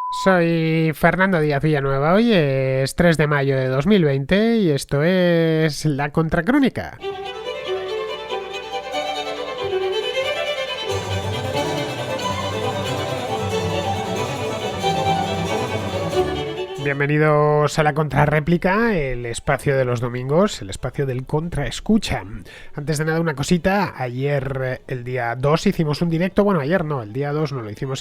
Soy Fernando Díaz Villanueva. Hoy es 3 de mayo de 2020 y esto es La Contracrónica. Bienvenidos a la Contrarréplica, el espacio de los domingos, el espacio del Contraescucha. Antes de nada, una cosita. Ayer, el día 2, hicimos un directo. Bueno, ayer no, el día 2 no, lo hicimos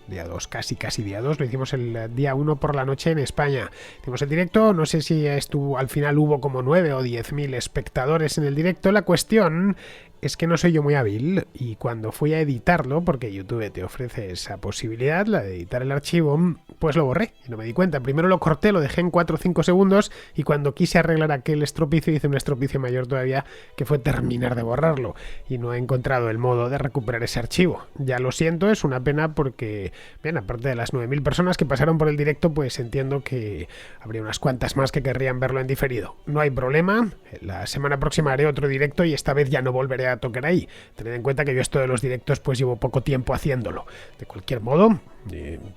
día 2, casi día 2, lo hicimos el día 1 por la noche en España. Hicimos el directo, no sé si al final hubo como 9 o 10.000 espectadores en el directo. La cuestión es que no soy yo muy hábil y cuando fui a editarlo, porque YouTube te ofrece esa posibilidad, la de editar el archivo, pues lo borré y no me di cuenta. Primero lo corté, lo dejé en 4 o 5 segundos y cuando quise arreglar aquel estropicio hice un estropicio mayor todavía, que fue terminar de borrarlo y no he encontrado el modo de recuperar ese archivo. Ya lo siento, es una pena porque, bien, aparte de las 9.000 personas que pasaron por el directo, pues entiendo que habría unas cuantas más que querrían verlo en diferido. No hay problema, la semana próxima haré otro directo y esta vez ya no volveré a tocar ahí. Tened en cuenta que yo esto de los directos pues llevo poco tiempo haciéndolo. De cualquier modo,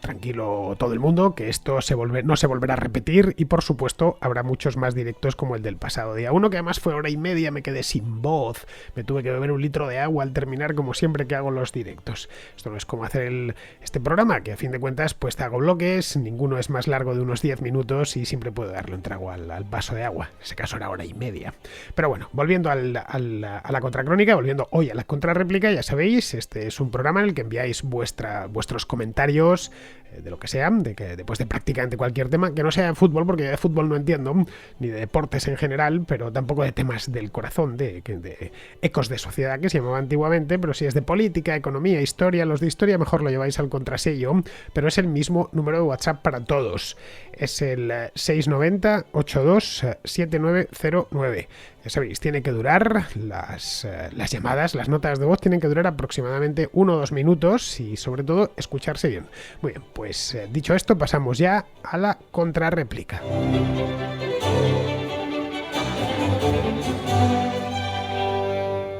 tranquilo todo el mundo, que esto no se volverá a repetir y por supuesto habrá muchos más directos como el del pasado día 1, que además fue hora y media, me quedé sin voz, me tuve que beber un litro de agua al terminar, como siempre que hago los directos. Esto no es como hacer este programa, que a fin de cuentas pues te hago bloques, ninguno es más largo de unos 10 minutos y siempre puedo darle un trago al vaso de agua. En ese caso era hora y media. Pero bueno, volviendo a la contracrónica, volviendo hoy a la contrarréplica, ya sabéis, este es un programa en el que enviáis vuestros comentarios de lo que sea, después de prácticamente cualquier tema, que no sea de fútbol, porque de fútbol no entiendo, ni de deportes en general, pero tampoco de temas del corazón, de ecos de sociedad, que se llamaba antiguamente, pero si es de política, economía, historia, los de historia mejor lo lleváis al contrasello, pero es el mismo número de WhatsApp para todos. Es el 690 82 7909. Ya sabéis, tiene que durar las llamadas, las notas de voz tienen que durar aproximadamente 1 o 2 minutos y sobre todo escucharse bien. Muy bien, pues dicho esto, pasamos ya a la contrarréplica.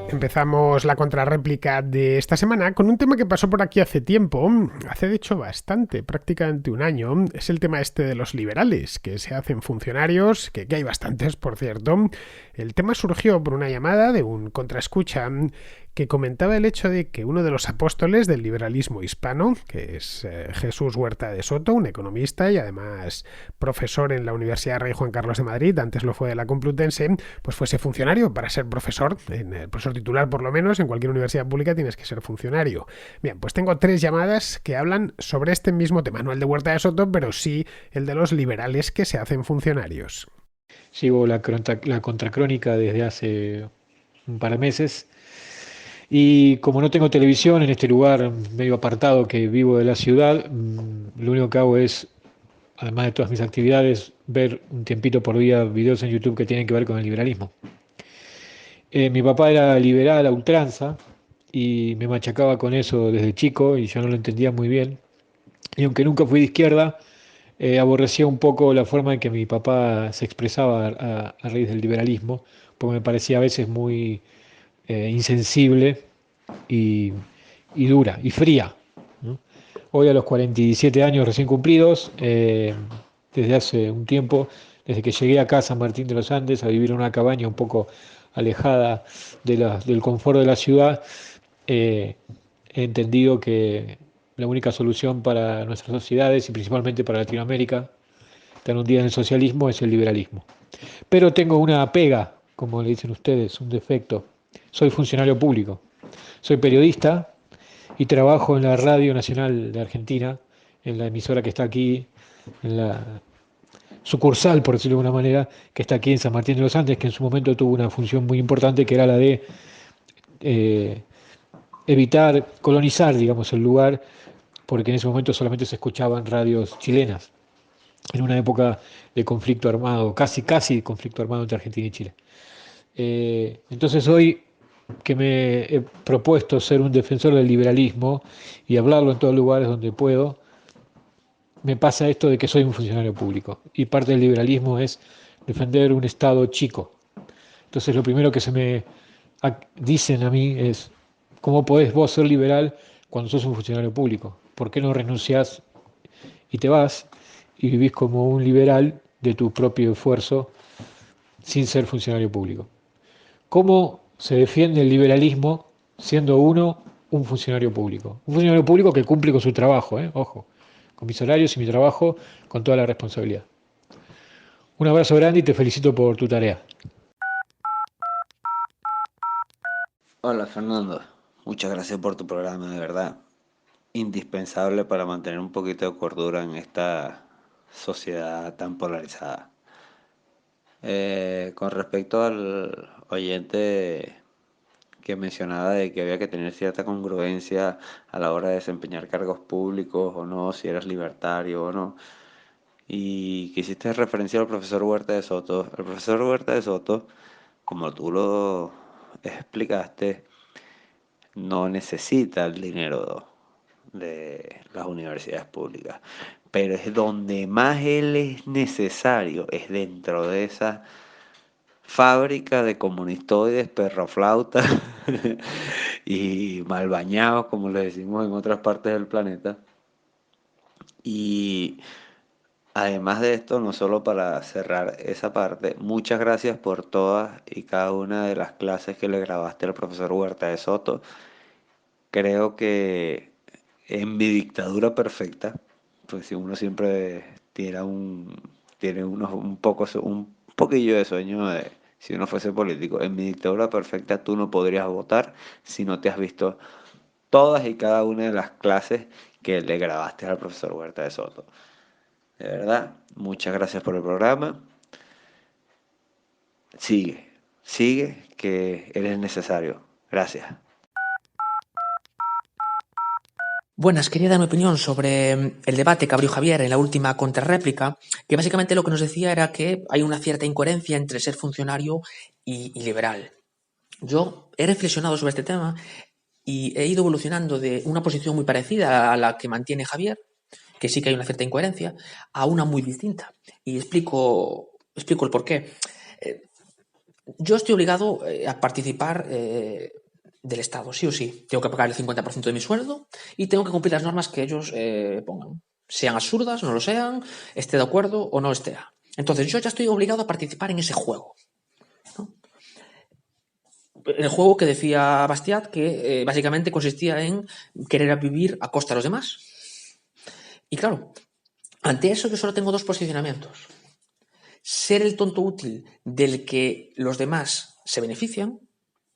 Empezamos la contrarréplica de esta semana con un tema que pasó por aquí hace tiempo, hace de hecho bastante, prácticamente un año. Es el tema este de los liberales, que se hacen funcionarios, que hay bastantes, por cierto. El tema surgió por una llamada de un contraescucha que comentaba el hecho de que uno de los apóstoles del liberalismo hispano, que es Jesús Huerta de Soto, un economista y además profesor en la Universidad Rey Juan Carlos de Madrid, antes lo fue de la Complutense, pues fuese funcionario para ser profesor, profesor titular por lo menos, en cualquier universidad pública tienes que ser funcionario. Bien, pues tengo 3 llamadas que hablan sobre este mismo tema, no el de Huerta de Soto, pero sí el de los liberales que se hacen funcionarios. Sigo la contracrónica desde hace un par de meses y como no tengo televisión en este lugar medio apartado que vivo de la ciudad, lo único que hago es, además de todas mis actividades, ver un tiempito por día videos en YouTube que tienen que ver con el liberalismo. Mi papá era liberal a ultranza y me machacaba con eso desde chico y yo no lo entendía muy bien. Y aunque nunca fui de izquierda, aborrecía un poco la forma en que mi papá se expresaba a raíz del liberalismo, porque me parecía a veces muy insensible y, y dura y fría, ¿no? Hoy a los 47 años recién cumplidos, desde hace un tiempo, desde que llegué acá a San Martín de los Andes a vivir en una cabaña un poco alejada del confort de la ciudad, he entendido que la única solución para nuestras sociedades y principalmente para Latinoamérica, tan hundida en el socialismo, es el liberalismo. Pero tengo una pega, como le dicen ustedes, un defecto. Soy funcionario público, soy periodista y trabajo en la Radio Nacional de Argentina, en la emisora que está aquí, en la sucursal, por decirlo de alguna manera, que está aquí en San Martín de los Andes, que en su momento tuvo una función muy importante, que era la de eh, evitar colonizar, digamos, el lugar, porque en ese momento solamente se escuchaban radios chilenas, en una época de conflicto armado, casi conflicto armado entre Argentina y Chile. Entonces hoy que me he propuesto ser un defensor del liberalismo y hablarlo en todos los lugares donde puedo, me pasa esto de que soy un funcionario público y parte del liberalismo es defender un Estado chico. Entonces lo primero que se me dicen a mí es, ¿cómo podés vos ser liberal cuando sos un funcionario público? ¿Por qué no renunciás y te vas y vivís como un liberal de tu propio esfuerzo sin ser funcionario público. ¿Cómo se defiende el liberalismo siendo uno un funcionario público? Un funcionario público que cumple con su trabajo, ojo, con mis horarios y mi trabajo con toda la responsabilidad. Un abrazo grande y te felicito por tu tarea. Hola Fernando, muchas gracias por tu programa, de verdad. Indispensable para mantener un poquito de cordura en esta sociedad tan polarizada. Con respecto al oyente que mencionaba de que había que tener cierta congruencia a la hora de desempeñar cargos públicos o no, si eras libertario o no, y que hiciste referencia al profesor Huerta de Soto. El profesor Huerta de Soto, como tú lo explicaste, no necesita el dinero de las universidades públicas, pero es donde más él es necesario, es dentro de esa fábrica de comunistoides, perroflautas y mal bañados, como le decimos en otras partes del planeta. Y además de esto, no solo para cerrar esa parte, muchas gracias por todas y cada una de las clases que le grabaste al profesor Huerta de Soto. Creo que en mi dictadura perfecta, pues si uno siempre tiene un poquillo de sueño de si uno fuese político, en mi dictadura perfecta tú no podrías votar si no te has visto todas y cada una de las clases que le grabaste al profesor Huerta de Soto. De verdad, muchas gracias por el programa. Sigue, que eres necesario. Gracias. Buenas, quería dar mi opinión sobre el debate que abrió Javier en la última contrarréplica, que básicamente lo que nos decía era que hay una cierta incoherencia entre ser funcionario y liberal. Yo he reflexionado sobre este tema y he ido evolucionando de una posición muy parecida a la que mantiene Javier, que sí que hay una cierta incoherencia, a una muy distinta. Y explico el porqué. Yo estoy obligado a participar del Estado, sí o sí. Tengo que pagar el 50% de mi sueldo y tengo que cumplir las normas que ellos pongan. Sean absurdas, no lo sean, esté de acuerdo o no esté. Entonces yo ya estoy obligado a participar en ese juego, ¿no? El juego que decía Bastiat, que básicamente consistía en querer vivir a costa de los demás. Y claro, ante eso yo solo tengo dos posicionamientos. Ser el tonto útil del que los demás se benefician,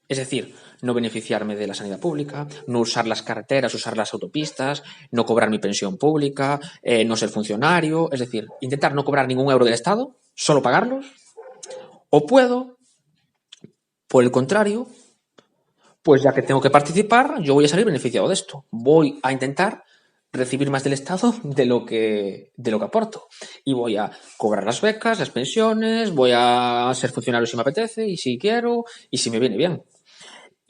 es decir, no beneficiarme de la sanidad pública, no usar las carreteras, usar las autopistas, no cobrar mi pensión pública, no ser funcionario, es decir, intentar no cobrar ningún euro del Estado, solo pagarlos. O puedo, por el contrario, pues ya que tengo que participar, yo voy a salir beneficiado de esto. Voy a intentar recibir más del Estado de lo que aporto. Y voy a cobrar las becas, las pensiones, voy a ser funcionario si me apetece y si quiero y si me viene bien.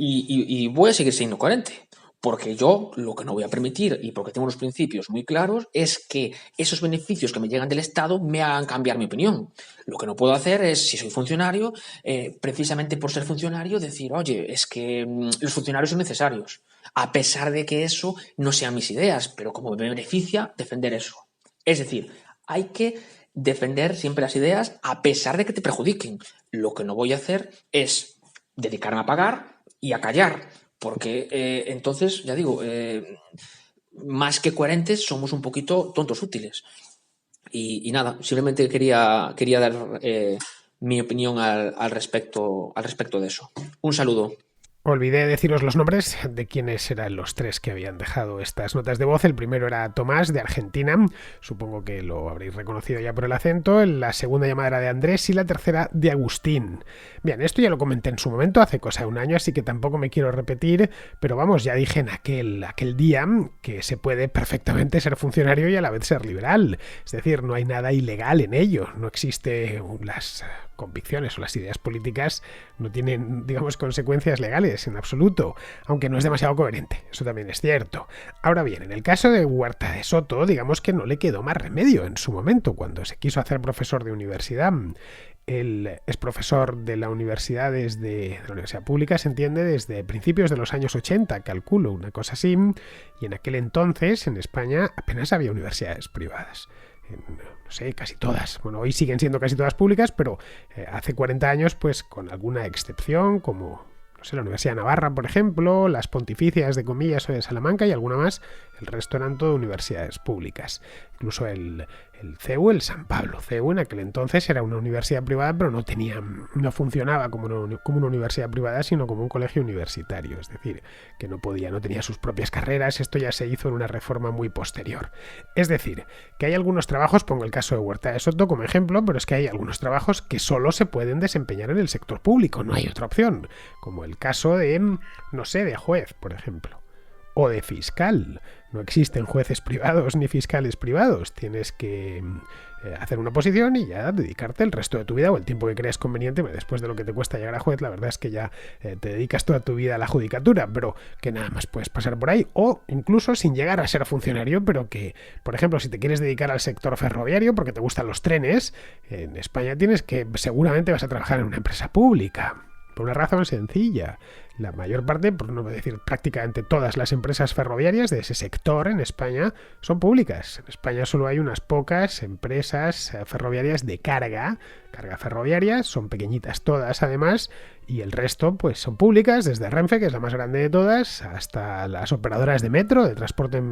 Y voy a seguir siendo coherente, porque yo lo que no voy a permitir, y porque tengo unos principios muy claros, es que esos beneficios que me llegan del Estado me hagan cambiar mi opinión. Lo que no puedo hacer es, si soy funcionario, precisamente por ser funcionario, decir, oye, es que los funcionarios son necesarios, a pesar de que eso no sean mis ideas, pero como me beneficia, defender eso. Es decir, hay que defender siempre las ideas a pesar de que te perjudiquen. Lo que no voy a hacer es dedicarme a pagar y a callar, porque entonces, ya digo, más que coherentes somos un poquito tontos útiles. Y nada, simplemente quería dar mi opinión al respecto de eso. Un saludo. Olvidé deciros los nombres de quienes eran los tres que habían dejado estas notas de voz. El primero era Tomás, de Argentina. Supongo que lo habréis reconocido ya por el acento. La segunda llamada era de Andrés y la tercera de Agustín. Bien, esto ya lo comenté en su momento, hace cosa de un año, así que tampoco me quiero repetir. Pero vamos, ya dije en aquel día que se puede perfectamente ser funcionario y a la vez ser liberal. Es decir, no hay nada ilegal en ello. No existe las convicciones o las ideas políticas no tienen, digamos, consecuencias legales en absoluto, aunque no es demasiado coherente, eso también es cierto. Ahora bien, en el caso de Huerta de Soto, digamos que no le quedó más remedio en su momento, cuando se quiso hacer profesor de universidad. Él es profesor de la universidad de la universidad pública, se entiende, desde principios de los años 80, calculo, una cosa así, y en aquel entonces en España apenas había universidades privadas. No sé, casi todas. Bueno, hoy siguen siendo casi todas públicas, pero hace 40 años, pues con alguna excepción, como no sé, la Universidad de Navarra, por ejemplo, las Pontificias de Comillas o de Salamanca y alguna más, el resto eran todo universidades públicas. Incluso el CEU, el San Pablo CEU, en aquel entonces era una universidad privada, pero no funcionaba como una universidad privada, sino como un colegio universitario. Es decir, que no tenía sus propias carreras. Esto ya se hizo en una reforma muy posterior. Es decir, que hay algunos trabajos, pongo el caso de Huerta de Soto como ejemplo, pero es que hay algunos trabajos que solo se pueden desempeñar en el sector público, no hay otra opción, como el caso de, no sé, de juez, por ejemplo, o de fiscal. No existen jueces privados ni fiscales privados. Tienes que hacer una oposición y ya dedicarte el resto de tu vida o el tiempo que creas conveniente. Después de lo que te cuesta llegar a juez, la verdad es que ya te dedicas toda tu vida a la judicatura, pero que nada más puedes pasar por ahí, o incluso sin llegar a ser funcionario, pero que, por ejemplo, si te quieres dedicar al sector ferroviario porque te gustan los trenes, en España seguramente vas a trabajar en una empresa pública. Por una razón sencilla. La mayor parte, por no decir prácticamente todas las empresas ferroviarias de ese sector en España son públicas. En España solo hay unas pocas empresas ferroviarias de carga ferroviaria, son pequeñitas todas además, y el resto pues son públicas, desde Renfe, que es la más grande de todas, hasta las operadoras de metro, de transporte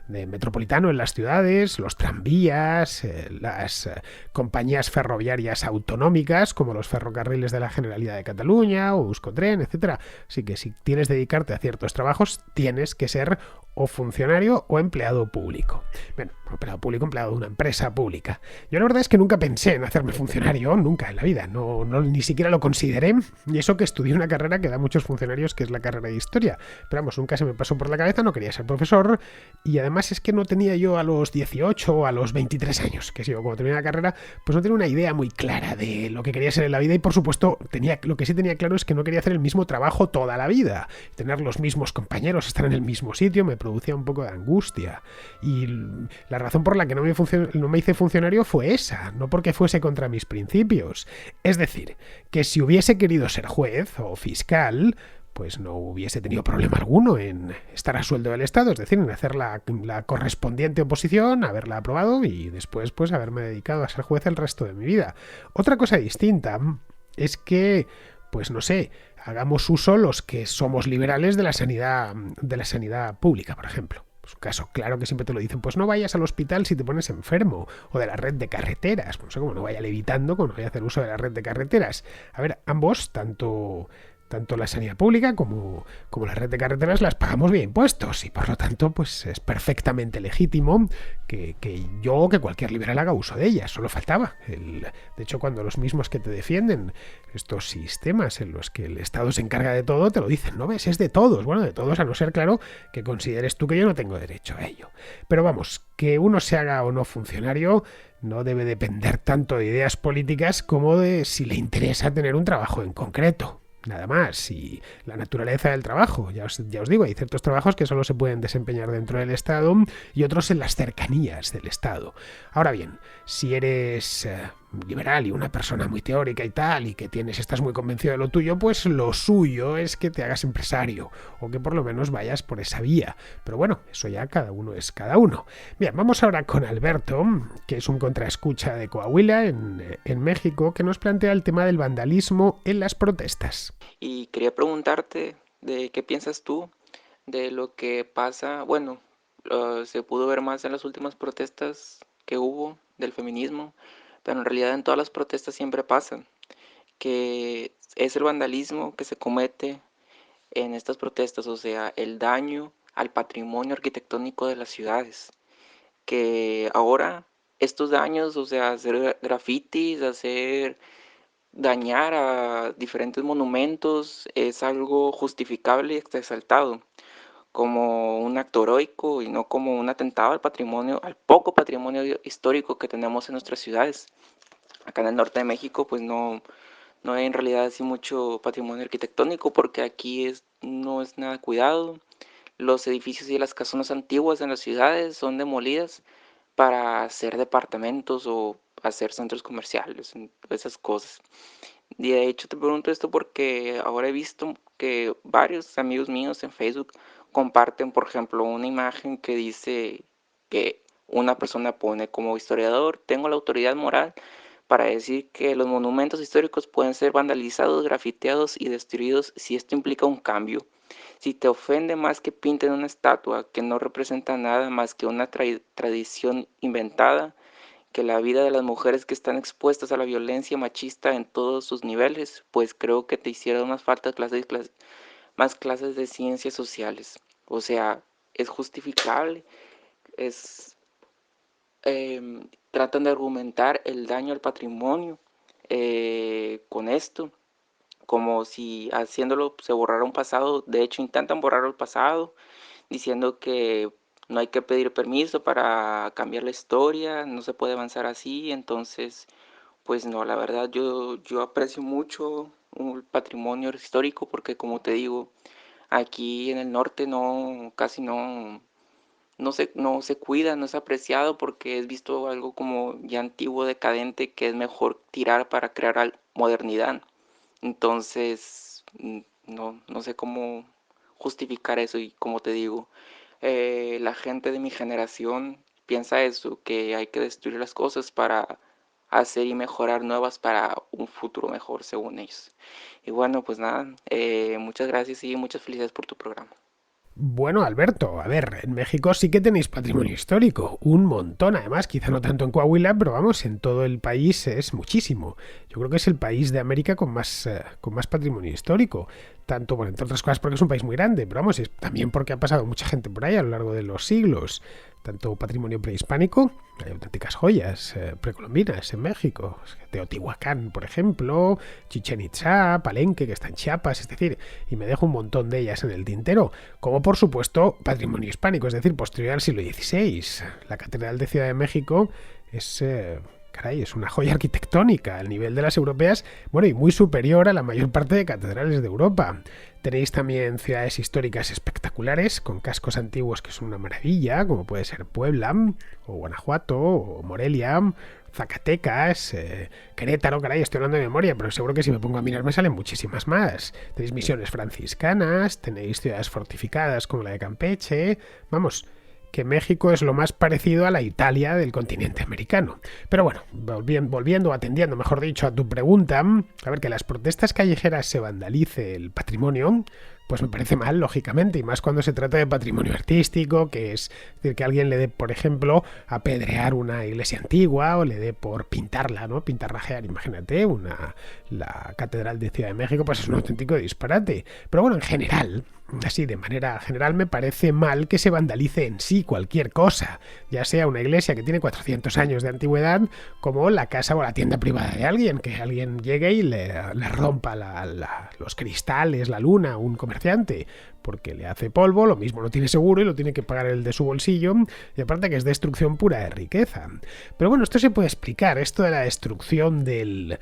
de metropolitano en las ciudades, los tranvías, las compañías ferroviarias autonómicas, como los ferrocarriles de la Generalidad de Cataluña o Euskotren, etcétera. Así que si quieres dedicarte a ciertos trabajos, tienes que ser o funcionario o empleado público. Bueno, empleado público, empleado de una empresa pública. Yo la verdad es que nunca pensé en hacerme funcionario, nunca en la vida, ni siquiera lo consideré, y eso que estudié una carrera que da muchos funcionarios, que es la carrera de historia, pero vamos, nunca se me pasó por la cabeza, no quería ser profesor, y además es que no tenía yo a los 18 o a los 23 años, que si yo cuando terminé la carrera, pues no tenía una idea muy clara de lo que quería ser en la vida, y por supuesto, lo que sí tenía claro es que no quería hacer el mismo trabajo toda la vida, tener los mismos compañeros, estar en el mismo sitio, me producía un poco de angustia, y la razón por la que no me hice funcionario fue esa, no porque fuese contra mis principios. Es decir, que si hubiese querido ser juez o fiscal, pues no hubiese tenido problema alguno en estar a sueldo del Estado, es decir, en hacer la correspondiente oposición, haberla aprobado y después pues haberme dedicado a ser juez el resto de mi vida. Otra cosa distinta es que, pues no sé, hagamos uso los que somos liberales de la sanidad pública, por ejemplo. Es un caso claro que siempre te lo dicen, pues no vayas al hospital si te pones enfermo, o de la red de carreteras, no sé cómo no vaya levitando, como no vaya a hacer uso de la red de carreteras. A ver, ambos, tanto la sanidad pública como la red de carreteras las pagamos vía impuestos y por lo tanto pues es perfectamente legítimo que cualquier liberal haga uso de ellas, solo faltaba. De hecho, cuando los mismos que te defienden estos sistemas en los que el Estado se encarga de todo, te lo dicen, ¿no ves? Es de todos, bueno, de todos a no ser, claro, que consideres tú que yo no tengo derecho a ello. Pero vamos, que uno se haga o no funcionario no debe depender tanto de ideas políticas como de si le interesa tener un trabajo en concreto. Nada más, y la naturaleza del trabajo, ya os digo, hay ciertos trabajos que solo se pueden desempeñar dentro del Estado y otros en las cercanías del Estado. Ahora bien, si eres liberal y una persona muy teórica y tal, y que estás muy convencido de lo tuyo, pues lo suyo es que te hagas empresario, o que por lo menos vayas por esa vía. Pero bueno, eso ya cada uno es cada uno. Bien, vamos ahora con Alberto, que es un contraescucha de Coahuila, en México, que nos plantea el tema del vandalismo en las protestas. Y quería preguntarte de qué piensas tú de lo que pasa, bueno, se pudo ver más en las últimas protestas que hubo del feminismo, pero en realidad en todas las protestas siempre pasa, que es el vandalismo que se comete en estas protestas, o sea, el daño al patrimonio arquitectónico de las ciudades, que ahora estos daños, o sea, hacer grafitis, dañar a diferentes monumentos es algo justificable y exaltado, como un acto heroico y no como un atentado al poco patrimonio histórico que tenemos en nuestras ciudades. Acá en el norte de México, pues no hay en realidad así mucho patrimonio arquitectónico porque aquí no es nada cuidado. Los edificios y las casonas antiguas en las ciudades son demolidas para hacer departamentos o hacer centros comerciales, esas cosas. Y de hecho te pregunto esto porque ahora he visto que varios amigos míos en Facebook comparten, por ejemplo, una imagen que dice que una persona pone como historiador: tengo la autoridad moral para decir que los monumentos históricos pueden ser vandalizados, grafiteados y destruidos si esto implica un cambio. Si te ofende más que pinten una estatua que no representa nada más que una tradición inventada, que la vida de las mujeres que están expuestas a la violencia machista en todos sus niveles, pues creo que te hicieron más clases de ciencias sociales. O sea, es justificable, es tratan de argumentar el daño al patrimonio con esto, como si haciéndolo se borrara un pasado. De hecho, intentan borrar el pasado, diciendo que no hay que pedir permiso para cambiar la historia, no se puede avanzar así. Entonces, pues no, la verdad yo aprecio mucho el patrimonio histórico porque, como te digo, aquí en el norte casi no se cuida, no es apreciado porque es visto algo como ya antiguo, decadente, que es mejor tirar para crear modernidad. Entonces, no sé cómo justificar eso. Y como te digo, la gente de mi generación piensa eso, que hay que destruir las cosas para hacer y mejorar nuevas para un futuro mejor, según ellos. Y bueno, pues nada, muchas gracias y muchas felicidades por tu programa. Bueno, Alberto, a ver, en México sí que tenéis patrimonio histórico, un montón además, quizá no tanto en Coahuila, pero vamos, en todo el país es muchísimo. Yo creo que es el país de América con más patrimonio histórico, tanto, bueno, entre otras cosas porque es un país muy grande, pero vamos, es también porque ha pasado mucha gente por ahí a lo largo de los siglos. Tanto patrimonio prehispánico, hay auténticas joyas precolombinas en México, Teotihuacán, por ejemplo, Chichén Itzá, Palenque, que está en Chiapas, es decir, y me dejo un montón de ellas en el tintero, como por supuesto patrimonio hispánico, es decir, posterior al siglo XVI. La Catedral de Ciudad de México es... es una joya arquitectónica al nivel de las europeas, bueno, y muy superior a la mayor parte de catedrales de Europa. Tenéis también ciudades históricas espectaculares, con cascos antiguos que son una maravilla, como puede ser Puebla, o Guanajuato, o Morelia, Zacatecas, Querétaro, caray, estoy hablando de memoria, pero seguro que si me pongo a mirar me salen muchísimas más. Tenéis misiones franciscanas, tenéis ciudades fortificadas como la de Campeche, vamos... que México es lo más parecido a la Italia del continente americano. Pero bueno, volviendo, atendiendo, mejor dicho, a tu pregunta, a ver, que las protestas callejeras se vandalice el patrimonio, pues me parece mal, lógicamente, y más cuando se trata de patrimonio artístico, que es decir, que alguien le dé, por ejemplo, apedrear una iglesia antigua o le dé por pintarla, ¿no? Pintarrajear, imagínate, la Catedral de Ciudad de México, pues es un auténtico disparate. Pero bueno, en general, así de manera general, me parece mal que se vandalice en sí cualquier cosa, ya sea una iglesia que tiene 400 años de antigüedad, como la casa o la tienda privada de alguien, que alguien llegue y le rompa los cristales, la luna, un comerciante, porque le hace polvo, lo mismo no tiene seguro y lo tiene que pagar el de su bolsillo, y aparte que es destrucción pura de riqueza. Pero bueno, esto se puede explicar, esto de la destrucción del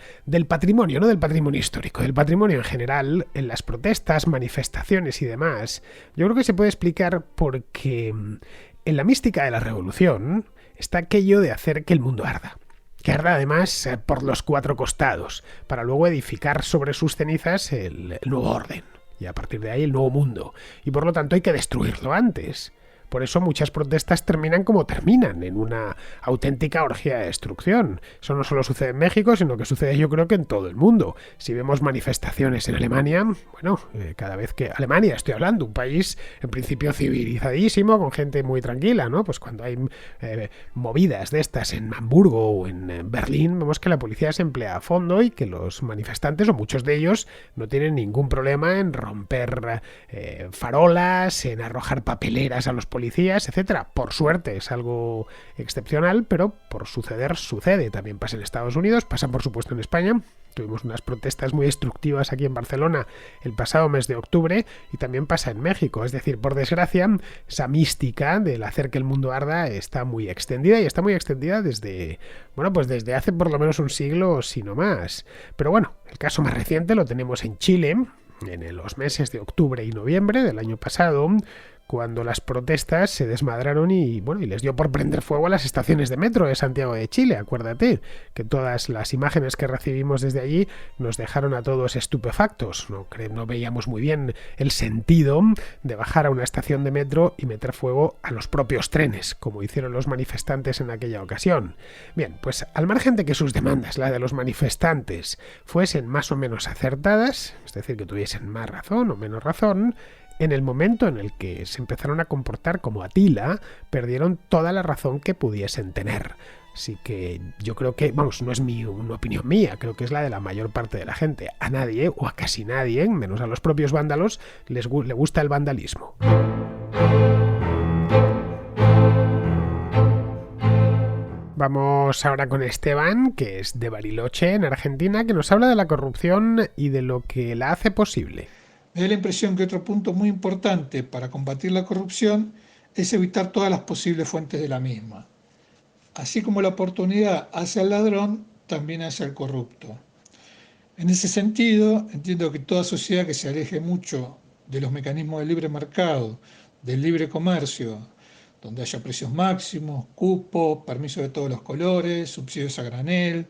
patrimonio, no del patrimonio histórico, del patrimonio en general, en las protestas, manifestaciones y demás. Yo creo que se puede explicar porque en la mística de la revolución está aquello de hacer que el mundo arda. Que arda además por los cuatro costados, para luego edificar sobre sus cenizas el nuevo orden. Y a partir de ahí el nuevo mundo. Y por lo tanto hay que destruirlo antes. Por eso muchas protestas terminan como terminan, en una auténtica orgía de destrucción. Eso no solo sucede en México, sino que sucede yo creo que en todo el mundo. Si vemos manifestaciones en Alemania, bueno, cada vez que... Alemania, estoy hablando, un país en principio civilizadísimo, con gente muy tranquila, ¿no? Pues cuando hay movidas de estas en Hamburgo o en Berlín, vemos que la policía se emplea a fondo y que los manifestantes, o muchos de ellos, no tienen ningún problema en romper farolas, en arrojar papeleras a los policías, etcétera. Por suerte es algo excepcional, pero por suceder sucede. También pasa en Estados Unidos, pasa por supuesto en España. Tuvimos unas protestas muy destructivas aquí en Barcelona el pasado mes de octubre y también pasa en México. Es decir, por desgracia, esa mística del hacer que el mundo arda está muy extendida y está muy extendida desde hace por lo menos un siglo, si no más. Pero bueno, el caso más reciente lo tenemos en Chile, en los meses de octubre y noviembre del año pasado, cuando las protestas se desmadraron y les dio por prender fuego a las estaciones de metro de Santiago de Chile. Acuérdate que todas las imágenes que recibimos desde allí nos dejaron a todos estupefactos. No veíamos muy bien el sentido de bajar a una estación de metro y meter fuego a los propios trenes, como hicieron los manifestantes en aquella ocasión. Bien, pues al margen de que sus demandas, la de los manifestantes, fuesen más o menos acertadas, es decir, que tuviesen más razón o menos razón, en el momento en el que se empezaron a comportar como Atila, perdieron toda la razón que pudiesen tener. Así que yo creo que, no es una opinión mía, creo que es la de la mayor parte de la gente. A nadie, o a casi nadie, menos a los propios vándalos, le gusta el vandalismo. Vamos ahora con Esteban, que es de Bariloche, en Argentina, que nos habla de la corrupción y de lo que la hace posible. Me da la impresión que otro punto muy importante para combatir la corrupción es evitar todas las posibles fuentes de la misma. Así como la oportunidad hace al ladrón, también hace al corrupto. En ese sentido, entiendo que toda sociedad que se aleje mucho de los mecanismos del libre mercado, del libre comercio, donde haya precios máximos, cupos, permisos de todos los colores, subsidios a granel,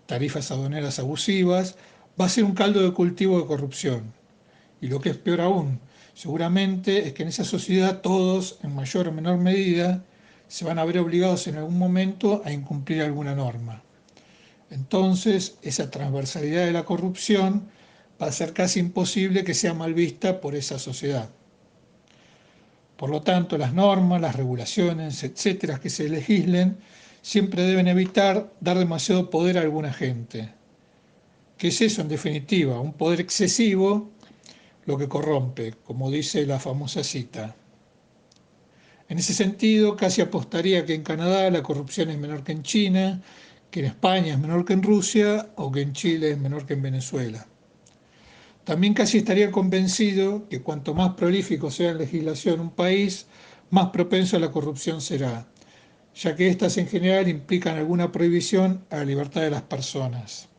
tarifas aduaneras abusivas, va a ser un caldo de cultivo de corrupción. Y lo que es peor aún, seguramente es que en esa sociedad todos, en mayor o menor medida, se van a ver obligados en algún momento a incumplir alguna norma. Entonces, esa transversalidad de la corrupción va a ser casi imposible que sea mal vista por esa sociedad. Por lo tanto, las normas, las regulaciones, etcétera, que se legislen, siempre deben evitar dar demasiado poder a alguna gente. ¿Qué es eso en definitiva? Un poder excesivo, lo que corrompe, como dice la famosa cita. En ese sentido, casi apostaría que en Canadá la corrupción es menor que en China, que en España es menor que en Rusia o que en Chile es menor que en Venezuela. También casi estaría convencido que cuanto más prolífico sea en legislación un país, más propenso a la corrupción será, ya que éstas en general implican alguna prohibición a la libertad de las personas.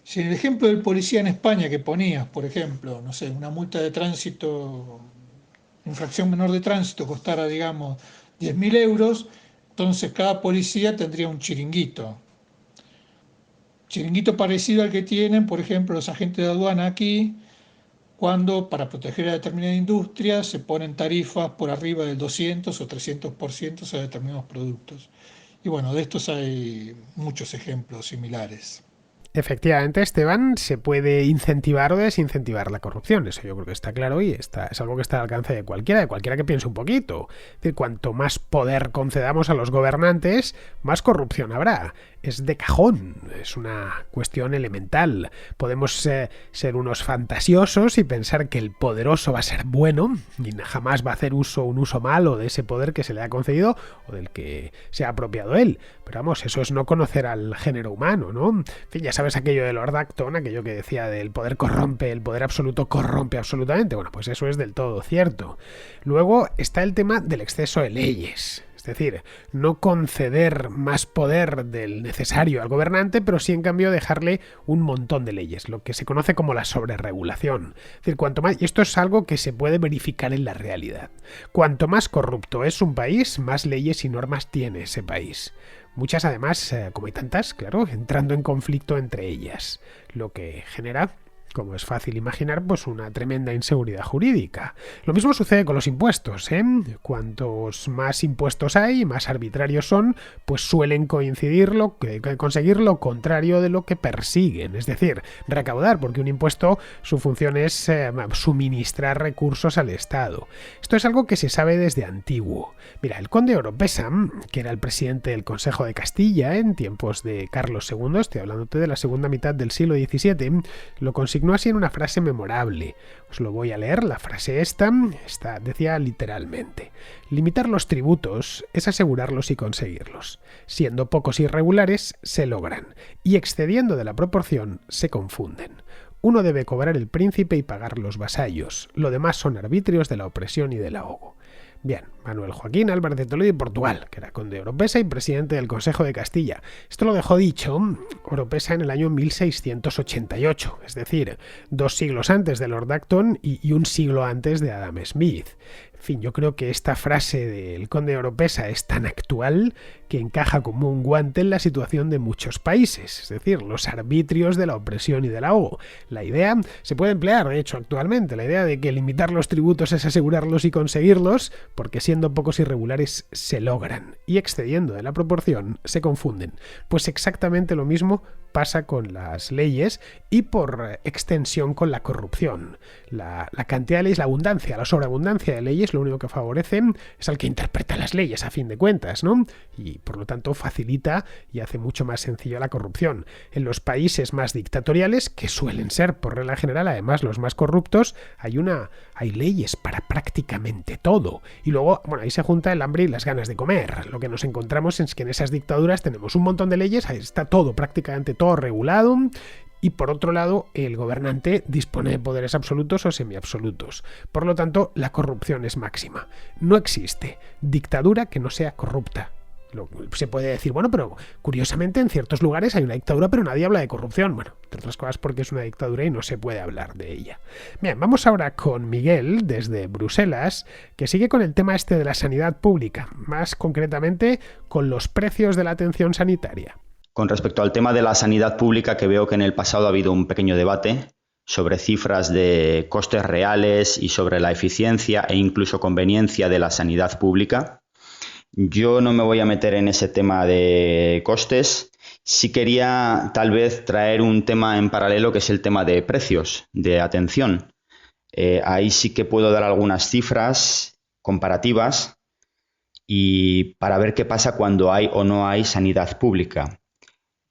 Si en el ejemplo del policía en España que ponías, por ejemplo, una multa de tránsito, infracción menor de tránsito costara, 10.000 euros, entonces cada policía tendría un chiringuito. Chiringuito parecido al que tienen, por ejemplo, los agentes de aduana aquí, cuando para proteger a determinada industria se ponen tarifas por arriba del 200 o 300% a determinados productos. Y de estos hay muchos ejemplos similares. Efectivamente, Esteban, se puede incentivar o desincentivar la corrupción. Eso yo creo que está claro y es algo que está al alcance de cualquiera que piense un poquito. Es decir, cuanto más poder concedamos a los gobernantes, más corrupción habrá. Es de cajón, es una cuestión elemental. Podemos ser unos fantasiosos y pensar que el poderoso va a ser bueno y jamás va a hacer un uso malo de ese poder que se le ha concedido o del que se ha apropiado él. Pero eso es no conocer al género humano, ¿no? En fin, ya sabes aquello de Lord Acton, aquello que decía del poder corrompe, el poder absoluto corrompe absolutamente. Pues eso es del todo cierto. Luego está el tema del exceso de leyes. Es decir, no conceder más poder del necesario al gobernante, pero sí en cambio dejarle un montón de leyes, lo que se conoce como la sobreregulación. Es decir, cuanto más, y esto es algo que se puede verificar en la realidad, cuanto más corrupto es un país, más leyes y normas tiene ese país. Muchas además, como hay tantas, claro, entrando en conflicto entre ellas, lo que genera, como es fácil imaginar, una tremenda inseguridad jurídica. Lo mismo sucede con los impuestos, ¿eh? Cuantos más impuestos hay, más arbitrarios son, suelen conseguir lo contrario de lo que persiguen, es decir, recaudar, porque un impuesto, su función es suministrar recursos al Estado. Esto es algo que se sabe desde antiguo. Mira, el conde Oropesa, que era el presidente del Consejo de Castilla en tiempos de Carlos II, estoy hablándote de la segunda mitad del siglo XVII, lo consiguió así en una frase memorable. Os lo voy a leer. La frase esta decía literalmente: limitar los tributos es asegurarlos y conseguirlos. Siendo pocos y irregulares, se logran, y excediendo de la proporción, se confunden. Uno debe cobrar el príncipe y pagar los vasallos. Lo demás son arbitrios de la opresión y del ahogo. Bien, Manuel Joaquín Álvarez de Toledo y Portugal, que era conde de Oropesa y presidente del Consejo de Castilla. Esto lo dejó dicho Oropesa en el año 1688, es decir, 2 siglos antes de Lord Acton y un siglo antes de Adam Smith. En fin, yo creo que esta frase del conde de Oropesa es tan actual que encaja como un guante en la situación de muchos países, es decir, los arbitrios de la opresión y del ahogo. La idea se puede emplear, de hecho, actualmente, la idea de que limitar los tributos es asegurarlos y conseguirlos, porque siendo pocos irregulares se logran, y excediendo de la proporción se confunden. Pues exactamente lo mismo pasa con las leyes y por extensión con la corrupción. La cantidad de leyes, la abundancia, la sobreabundancia de leyes, lo único que favorecen es al que interpreta las leyes a fin de cuentas, ¿no? Y por lo tanto facilita y hace mucho más sencillo la corrupción. En los países más dictatoriales, que suelen ser por regla general además los más corruptos, hay leyes para prácticamente todo. Y luego, bueno, ahí se junta el hambre y las ganas de comer. Lo que nos encontramos es que en esas dictaduras tenemos un montón de leyes, ahí está todo, prácticamente todo regulado. Y por otro lado, el gobernante dispone de poderes absolutos o semiabsolutos. Por lo tanto, la corrupción es máxima. No existe dictadura que no sea corrupta. Se puede decir, bueno, pero curiosamente en ciertos lugares hay una dictadura, pero nadie habla de corrupción. Bueno, entre otras cosas porque es una dictadura y no se puede hablar de ella. Bien, vamos ahora con Miguel, desde Bruselas, que sigue con el tema este de la sanidad pública, más concretamente con los precios de la atención sanitaria. Con respecto al tema de la sanidad pública, que veo que en el pasado ha habido un pequeño debate sobre cifras de costes reales y sobre la eficiencia e incluso conveniencia de la sanidad pública. Yo no me voy a meter en ese tema de costes. Sí quería tal vez traer un tema en paralelo, que es el tema de precios de atención. Ahí sí que puedo dar algunas cifras comparativas y para ver qué pasa cuando hay o no hay sanidad pública.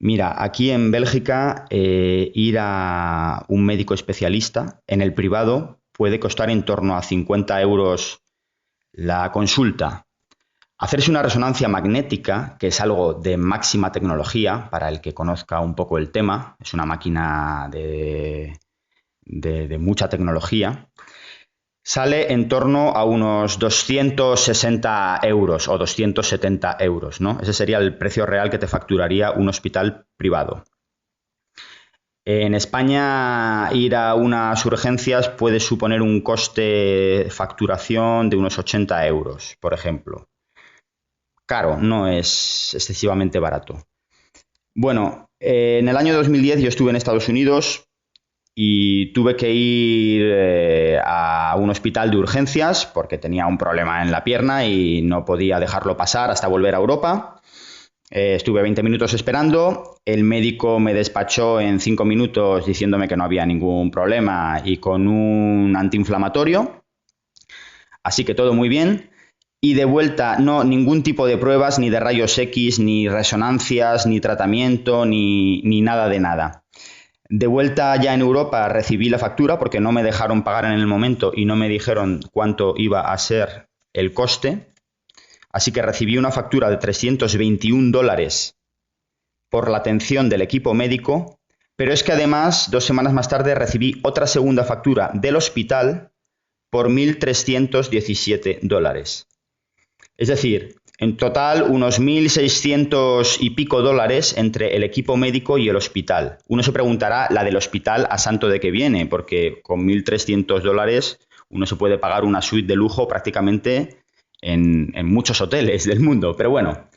Mira, aquí en Bélgica ir a un médico especialista en el privado puede costar en torno a 50 euros la consulta. Hacerse una resonancia magnética, que es algo de máxima tecnología, para el que conozca un poco el tema, es una máquina de mucha tecnología, sale en torno a unos 260 euros o 270 euros, ¿no? Ese sería el precio real que te facturaría un hospital privado. En España, ir a unas urgencias puede suponer un coste de facturación de unos 80 euros, por ejemplo. Caro, no es excesivamente barato. Bueno, en el año 2010 yo estuve en Estados Unidos y tuve que ir a un hospital de urgencias porque tenía un problema en la pierna y no podía dejarlo pasar hasta volver a Europa. Estuve 20 minutos esperando, el médico me despachó en 5 minutos diciéndome que no había ningún problema y con un antiinflamatorio, así que todo muy bien. Y de vuelta, no, ningún tipo de pruebas, ni de rayos X, ni resonancias, ni tratamiento, ni nada de nada. De vuelta ya en Europa recibí la factura porque no me dejaron pagar en el momento y no me dijeron cuánto iba a ser el coste. Así que recibí una factura de $321 por la atención del equipo médico, pero es que además 2 semanas más tarde recibí otra segunda factura del hospital por $1.317. Es decir, en total unos 1.600 y pico dólares entre el equipo médico y el hospital. Uno se preguntará, la del hospital, ¿a santo de qué viene? Porque con $1.300 uno se puede pagar una suite de lujo prácticamente en muchos hoteles del mundo. Pero bueno,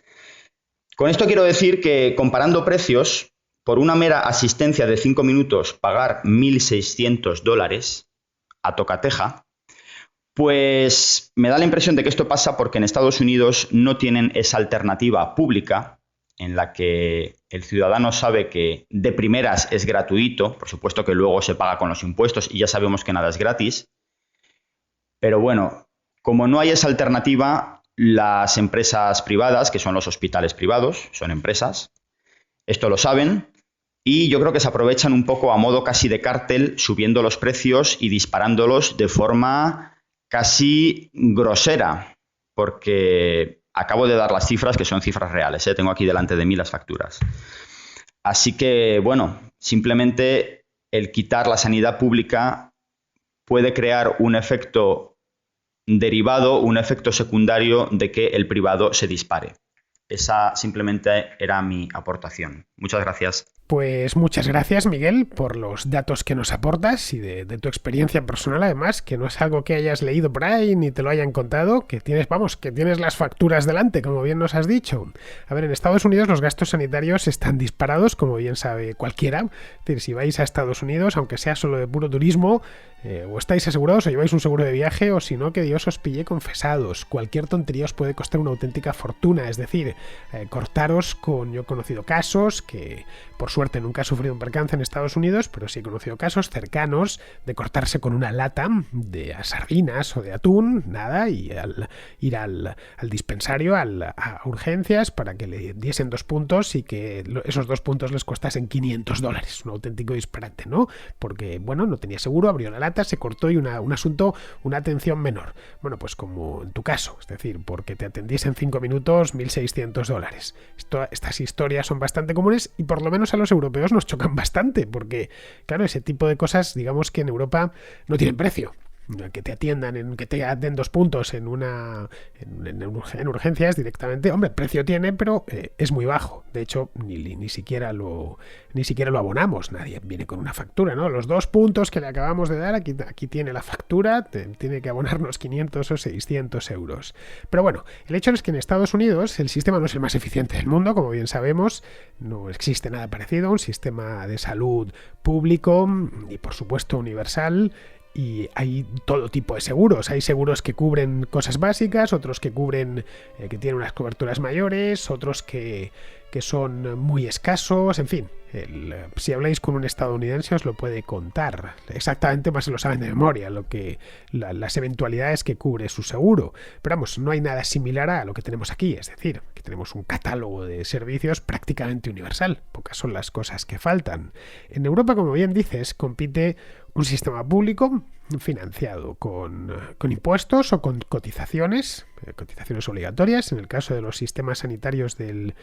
con esto quiero decir que comparando precios, por una mera asistencia de 5 minutos pagar $1.600 a tocateja, pues me da la impresión de que esto pasa porque en Estados Unidos no tienen esa alternativa pública en la que el ciudadano sabe que de primeras es gratuito, por supuesto que luego se paga con los impuestos y ya sabemos que nada es gratis, pero bueno, como no hay esa alternativa, las empresas privadas, que son los hospitales privados, son empresas, esto lo saben y yo creo que se aprovechan un poco a modo casi de cártel subiendo los precios y disparándolos de forma casi grosera, porque acabo de dar las cifras, que son cifras reales, tengo aquí delante de mí las facturas. Así que, bueno, simplemente el quitar la sanidad pública puede crear un efecto derivado, un efecto secundario de que el privado se dispare. Esa simplemente era mi aportación. Muchas gracias. Pues muchas gracias, Miguel, por los datos que nos aportas y de tu experiencia personal, además, que no es algo que hayas leído por ahí ni te lo hayan contado, que tienes, vamos, que tienes las facturas delante, como bien nos has dicho. A ver, en Estados Unidos los gastos sanitarios están disparados, como bien sabe cualquiera. Es decir, si vais a Estados Unidos, aunque sea solo de puro turismo, o estáis asegurados o lleváis un seguro de viaje, o si no, que Dios os pille confesados. Cualquier tontería os puede costar una auténtica fortuna, es decir, cortaros con... Yo he conocido casos que, por suerte, nunca he sufrido un percance en Estados Unidos, pero sí he conocido casos cercanos de cortarse con una lata de sardinas o de atún, nada, y ir al dispensario, a urgencias, para que le diesen 2 puntos y que esos 2 puntos les costasen $500. Un auténtico disparate, ¿no? Porque, bueno, no tenía seguro, abrió la lata, se cortó y un asunto, una atención menor. Bueno, pues como en tu caso, es decir, porque te atendiesen 5 minutos, $1.600. Estas historias son bastante comunes y por lo menos a los europeos nos chocan bastante, porque, claro, ese tipo de cosas, digamos que en Europa no tienen precio. Que te atiendan, que te den 2 puntos en urgencias directamente, hombre, precio tiene, pero es muy bajo. De hecho, ni siquiera lo abonamos, nadie viene con una factura, ¿no? Los 2 puntos que le acabamos de dar, aquí tiene la factura, tiene que abonarnos 500 o 600 euros. Pero bueno, el hecho es que en Estados Unidos el sistema no es el más eficiente del mundo, como bien sabemos, no existe nada parecido, un sistema de salud público y por supuesto universal. Y hay todo tipo de seguros. Hay seguros que cubren cosas básicas, otros que cubren, que tienen unas coberturas mayores, otros que son muy escasos, en fin. Si habláis con un estadounidense os lo puede contar exactamente, más se lo saben de memoria, las eventualidades que cubre su seguro. Pero vamos, no hay nada similar a lo que tenemos aquí, es decir, que tenemos un catálogo de servicios prácticamente universal. Pocas son las cosas que faltan. En Europa, como bien dices, compite un sistema público financiado con impuestos o con cotizaciones obligatorias, en el caso de los sistemas sanitarios del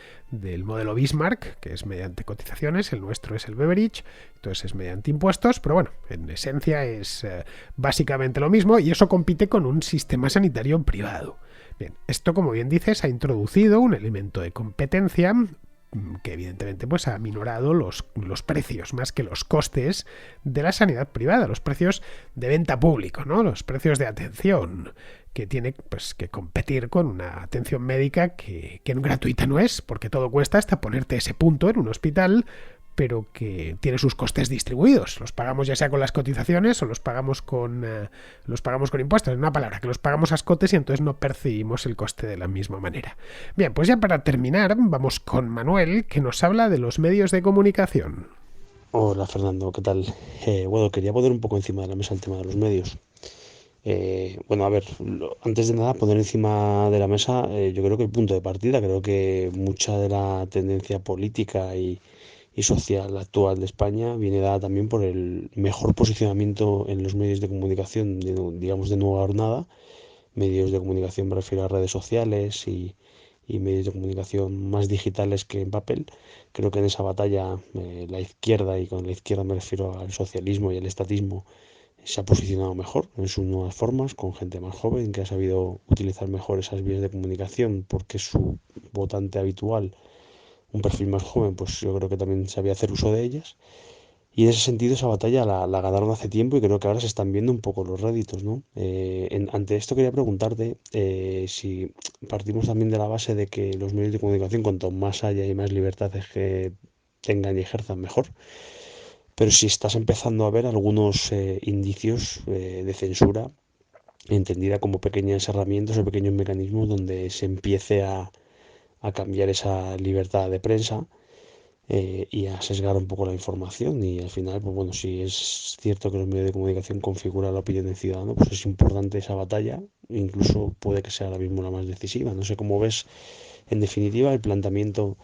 modelo Bismarck, que es mediante cotizaciones, el nuestro es el Beveridge, entonces es mediante impuestos, pero bueno, en esencia es básicamente lo mismo, y eso compite con un sistema sanitario privado. Bien, esto, como bien dices, ha introducido un elemento de competencia que evidentemente pues ha aminorado los precios más que los costes de la sanidad privada, los precios de venta público, ¿no? Los precios de atención, que tiene pues que competir con una atención médica que gratuita no es, porque todo cuesta hasta ponerte ese punto en un hospital, pero que tiene sus costes distribuidos. Los pagamos ya sea con las cotizaciones o los pagamos con impuestos. En una palabra, que los pagamos a escotes y entonces no percibimos el coste de la misma manera. Bien, pues ya para terminar, vamos con Manuel, que nos habla de los medios de comunicación. Hola Fernando, ¿qué tal? Bueno, quería poner un poco encima de la mesa el tema de los medios. Bueno, a ver, antes de nada poner encima de la mesa, yo creo que el punto de partida, creo que mucha de la tendencia política y social actual de España viene dada también por el mejor posicionamiento en los medios de comunicación, digamos, de nueva jornada. Medios de comunicación me refiero a redes sociales y medios de comunicación más digitales que en papel. Creo que en esa batalla la izquierda, y con la izquierda me refiero al socialismo y al estatismo, se ha posicionado mejor en sus nuevas formas, con gente más joven que ha sabido utilizar mejor esas vías de comunicación, porque su votante habitual, un perfil más joven, pues yo creo que también sabía hacer uso de ellas. Y en ese sentido esa batalla la ganaron hace tiempo y creo que ahora se están viendo un poco los réditos, ¿no? Ante esto quería preguntarte si partimos también de la base de que los medios de comunicación, cuanto más haya y más libertades que tengan y ejerzan, mejor. Pero si estás empezando a ver algunos indicios de censura, entendida como pequeñas herramientas o pequeños mecanismos donde se empiece a cambiar esa libertad de prensa y a sesgar un poco la información. Y al final, pues bueno, si es cierto que los medios de comunicación configuran la opinión del ciudadano, pues es importante esa batalla, incluso puede que sea ahora mismo la más decisiva. No sé cómo ves, en definitiva, el planteamiento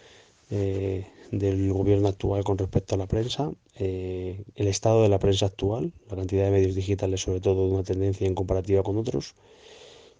del gobierno actual con respecto a la prensa, el estado de la prensa actual, la cantidad de medios digitales, sobre todo, de una tendencia en comparativa con otros,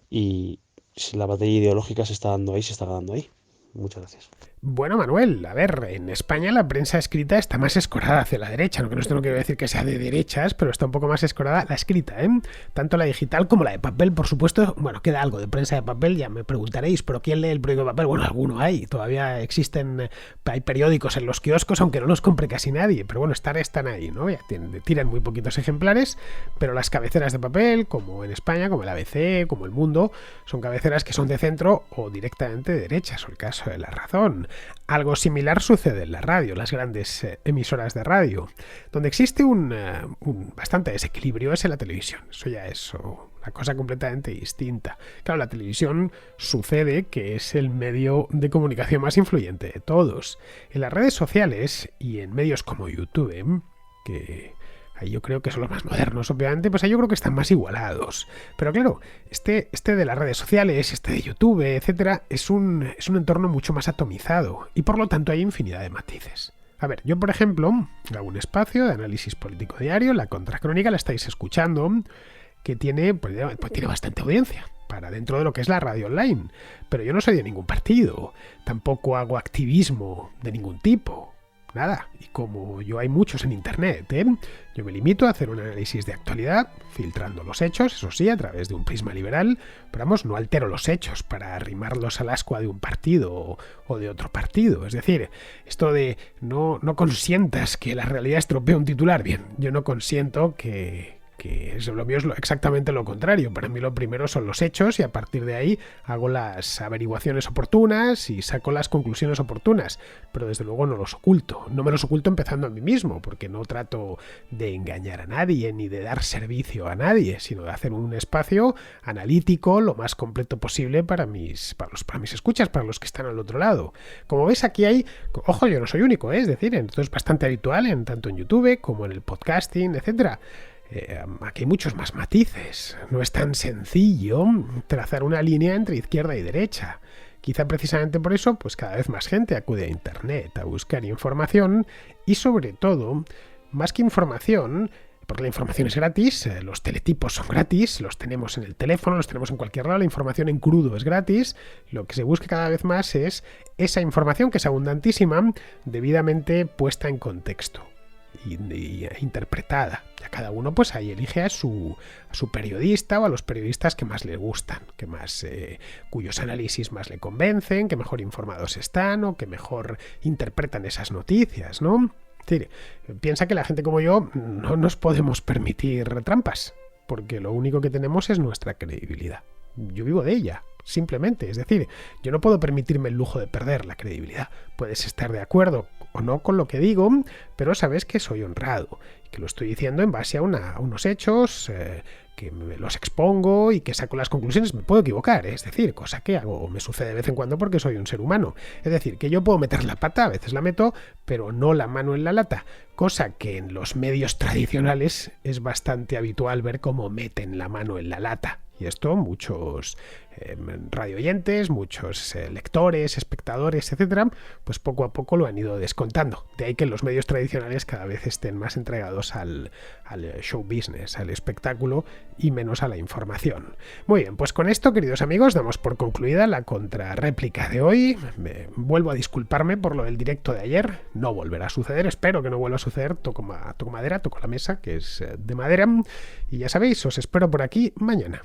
y si la batalla ideológica se está dando ahí, se está ganando ahí. Muchas gracias. Bueno, Manuel, a ver, en España la prensa escrita está más escorada hacia la derecha, aunque esto no quiero decir que sea de derechas, pero está un poco más escorada la escrita, ¿eh? Tanto la digital como la de papel, por supuesto. Bueno, queda algo de prensa de papel, ya me preguntaréis, pero ¿quién lee el periódico de papel? Bueno, alguno hay, todavía existen, hay periódicos en los kioscos, aunque no los compre casi nadie, pero bueno, están ahí, ¿no? Ya tiran muy poquitos ejemplares, pero las cabeceras de papel, como en España, como el ABC, como El Mundo, son cabeceras que son de centro o directamente de derechas, o el caso de La Razón. Algo similar sucede en la radio, las grandes emisoras de radio. Donde existe un bastante desequilibrio es en la televisión. Eso ya es una cosa completamente distinta. Claro, la televisión sucede que es el medio de comunicación más influyente de todos. En las redes sociales y en medios como YouTube, que ahí yo creo que son los más modernos, obviamente, pues ahí yo creo que están más igualados. Pero claro, este de las redes sociales, este de YouTube, etcétera, es un entorno mucho más atomizado y por lo tanto hay infinidad de matices. A ver, yo por ejemplo hago un espacio de análisis político diario, La Contracrónica, la estáis escuchando, que tiene bastante audiencia para dentro de lo que es la radio online. Pero yo no soy de ningún partido, tampoco hago activismo de ningún tipo. Nada, y como yo hay muchos en internet, yo me limito a hacer un análisis de actualidad, filtrando los hechos, eso sí, a través de un prisma liberal, pero vamos, no altero los hechos para arrimarlos al ascua de un partido o de otro partido. Es decir, esto de no consientas que la realidad estropee un titular, bien, yo no consiento que lo mío es exactamente lo contrario. Para mí lo primero son los hechos y a partir de ahí hago las averiguaciones oportunas y saco las conclusiones oportunas, pero desde luego no los oculto. No me los oculto empezando a mí mismo, porque no trato de engañar a nadie ni de dar servicio a nadie, sino de hacer un espacio analítico lo más completo posible para mis escuchas, para los que están al otro lado. Como ves, aquí hay, ojo, yo no soy único, es decir, esto es bastante habitual tanto en YouTube como en el podcasting, etcétera. Aquí hay muchos más matices. No es tan sencillo trazar una línea entre izquierda y derecha. Quizá precisamente por eso, pues cada vez más gente acude a internet a buscar información y sobre todo, más que información, porque la información es gratis, los teletipos son gratis, los tenemos en el teléfono, los tenemos en cualquier lado, la información en crudo es gratis. Lo que se busca cada vez más es esa información, que es abundantísima, debidamente puesta en contexto y interpretada. Ya cada uno pues ahí elige a su periodista o a los periodistas que más le gustan, que más cuyos análisis más le convencen, que mejor informados están o que mejor interpretan esas noticias, ¿no? Es decir, piensa que la gente como yo no nos podemos permitir trampas, porque lo único que tenemos es nuestra credibilidad. Yo vivo de ella, simplemente. Es decir, yo no puedo permitirme el lujo de perder la credibilidad. Puedes estar de acuerdo o no con lo que digo, pero sabes que soy honrado, que lo estoy diciendo en base a unos hechos, que me los expongo y que saco las conclusiones. Me puedo equivocar, es decir, cosa que hago o me sucede de vez en cuando porque soy un ser humano. Es decir, que yo puedo meter la pata, a veces la meto, pero no la mano en la lata, cosa que en los medios tradicionales es bastante habitual ver cómo meten la mano en la lata. Y esto muchos radioyentes, muchos lectores, espectadores, etcétera, pues poco a poco lo han ido descontando. De ahí que los medios tradicionales cada vez estén más entregados al show business, al espectáculo y menos a la información. Muy bien, pues con esto, queridos amigos, damos por concluida la contrarréplica de hoy. Me vuelvo a disculparme por lo del directo de ayer. No volverá a suceder, espero que no vuelva a suceder. Toco madera, toco la mesa, que es de madera. Y ya sabéis, os espero por aquí mañana.